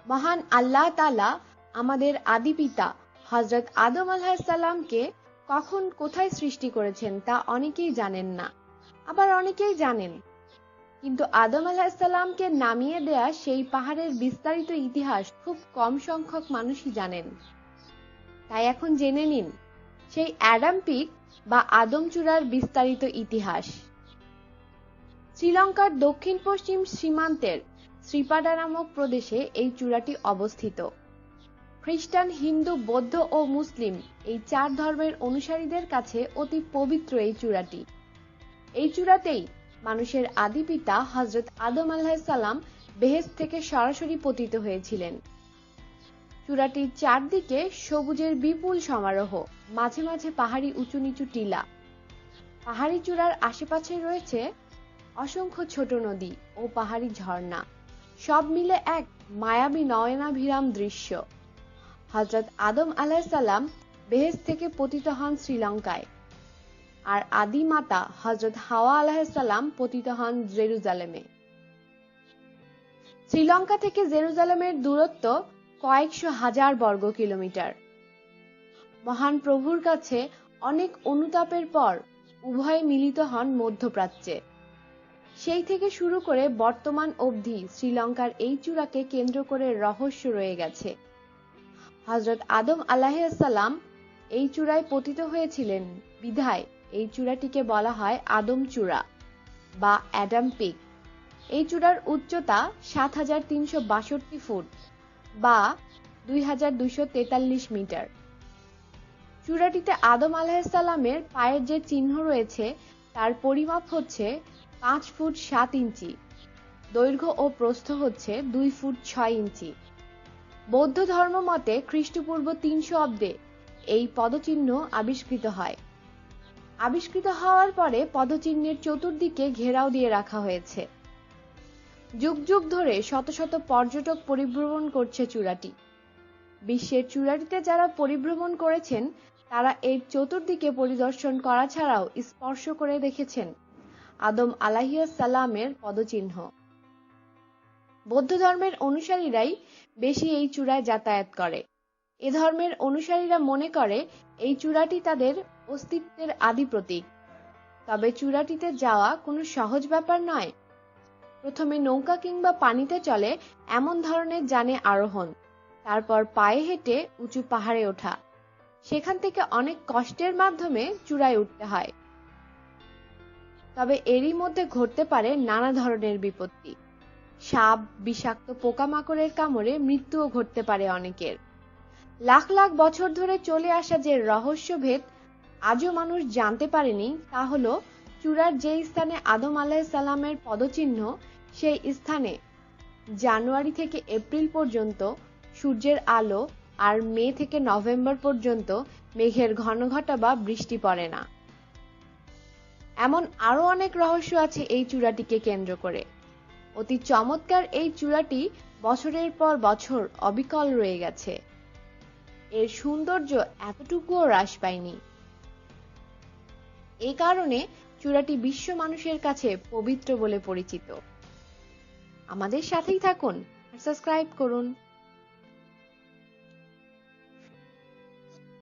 মহান আল্লাহ তাআলা আমাদের আদি পিতা হযরত আদম আলাইহিস সালামকে কখন কোথায় সৃষ্টি করেছেন তা অনেকেই জানেন না, আবার অনেকেই জানেন। কিন্তু আদম আলাইহিস সালামকে নামিয়ে দেয়া সেই পাহাড়ের বিস্তারিত ইতিহাস খুব কম সংখ্যক মানুষই জানেন। তাই এখন জেনে নিন সেই অ্যাডাম পিক বা আদম চূড়ার বিস্তারিত ইতিহাস। শ্রীলঙ্কার দক্ষিণ পশ্চিম সীমান্তের শ্রীপাডা নামক প্রদেশে এই চূড়াটি অবস্থিত। খ্রিস্টান, হিন্দু, বৌদ্ধ ও মুসলিম এই 4 ধর্মের অনুসারীদের কাছে অতি পবিত্র এই চূড়াটি। এই চূড়াতেই মানুষের আদি পিতা হযরত আদম আলাইহিস সালাম বেহেশত থেকে সরাসরি পতিত হয়েছিলেন। চূড়াটির চারদিকে সবুজের বিপুল সমারোহ, মাঝে মাঝে পাহাড়ি উঁচু নিচু টিলা। পাহাড়ি চূড়ার আশেপাশে রয়েছে অসংখ্য ছোট নদী ও পাহাড়ি ঝর্ণা, সব মিলে এক মায়াবী নয়নাভিরাম দৃশ্য। হযরত আদম আলাইহিস সালাম বেহেশত থেকে পতিত হন শ্রীলঙ্কায়, আর আদি মাতা হযরত হাওয়া আলাইহিস সালাম পতিত হন জেরুজালেমে। শ্রীলঙ্কা থেকে জেরুজালেমের দূরত্ব কয়েকশো হাজার বর্গ কিলোমিটার। মহান প্রভুর কাছে অনেক অনুতাপের পর উভয়ে মিলিত হন মধ্যপ্রাচ্যে। সেই থেকে শুরু করে বর্তমান অবধি শ্রীলঙ্কার এই চূড়াকে কেন্দ্র করে রহস্য রয়ে গেছে। হযরত আদম আলাইহিস সালাম এই চূড়ায় পতিত হয়েছিলেন বিধায় এই চূড়াটিকে বলা হয় আদম চূড়া বা অ্যাডাম পিক। এই চূড়ার উচ্চতা ৭৩৬২ ফুট বা ২২৪৩ মিটার। চূড়াটিতে আদম আলাইহিস সালামের পায়ের যে চিহ্ন রয়েছে তার পরিমাপ হচ্ছে ৫ ফুট ৭ ইঞ্চি, দৈর্ঘ্য ও প্রস্থ হচ্ছে ২ ফুট ৬ ইঞ্চি। বৌদ্ধ ধর্ম মতে খ্রিস্টপূর্ব ৩০০ অব্দে এই পদচিহ্ন আবিষ্কৃত হয়। আবিষ্কৃত হওয়ার পরে পদচিহ্নের চতুর্দিকে ঘেরাও দিয়ে রাখা হয়েছে। যুগ যুগ ধরে শত শত পর্যটক পরিভ্রমণ করছে চূড়াটি। বিশ্বের চূড়াটিতে যারা পরিভ্রমণ করেছেন তারা এর চতুর্দিকে পরিদর্শন করা ছাড়াও স্পর্শ করে দেখেছেন আদম আলাইহিস সালামের পদচিহ্ন। বৌদ্ধ ধর্মের অনুসারীরাই বেশি এই চূড়ায় যাতায়াত করে। এ ধর্মের অনুসারীরা মনে করে এই চূড়াটি তাদের অস্তিত্বের আদি প্রতীক। তবে চূড়াটিতে যাওয়া কোনো সহজ ব্যাপার নয়। প্রথমে নৌকা কিংবা পানিতে চলে এমন ধরনের যানে আরোহণ, তারপর পায়ে হেঁটে উঁচু পাহাড়ে ওঠা, সেখান থেকে অনেক কষ্টের মাধ্যমে চূড়ায় উঠতে হয়। তবে এরই মধ্যে ঘটতে পারে নানা ধরনের বিপত্তি। সাপ, বিষাক্ত পোকামাকড়ের কামড়ে মৃত্যুও ঘটতে পারে অনেকের। লাখ লাখ বছর ধরে চলে আসা যে রহস্যভেদ আজও মানুষ জানতে পারেনি তা হলো চূড়ার যে স্থানে আদম আলাইহিস সালামের পদচিহ্ন সেই স্থানে জানুয়ারি থেকে এপ্রিল পর্যন্ত সূর্যের আলো আর মে থেকে নভেম্বর পর্যন্ত মেঘের ঘনঘটা বা বৃষ্টি পড়ে না। এমন আরো অনেক রহস্য আছে এই চূড়াটিকে কেন্দ্র করে। অতি চমৎকার এই চূড়াটি বছরের পর বছর অবিকল রয়ে গেছে। এর সৌন্দর্য এতটুকুও হ্রাস পায়নি। এ কারণে চূড়াটি বিশ্ব মানুষের কাছে পবিত্র বলে পরিচিত। আমাদের সাথেই থাকুন আর সাবস্ক্রাইব করুন।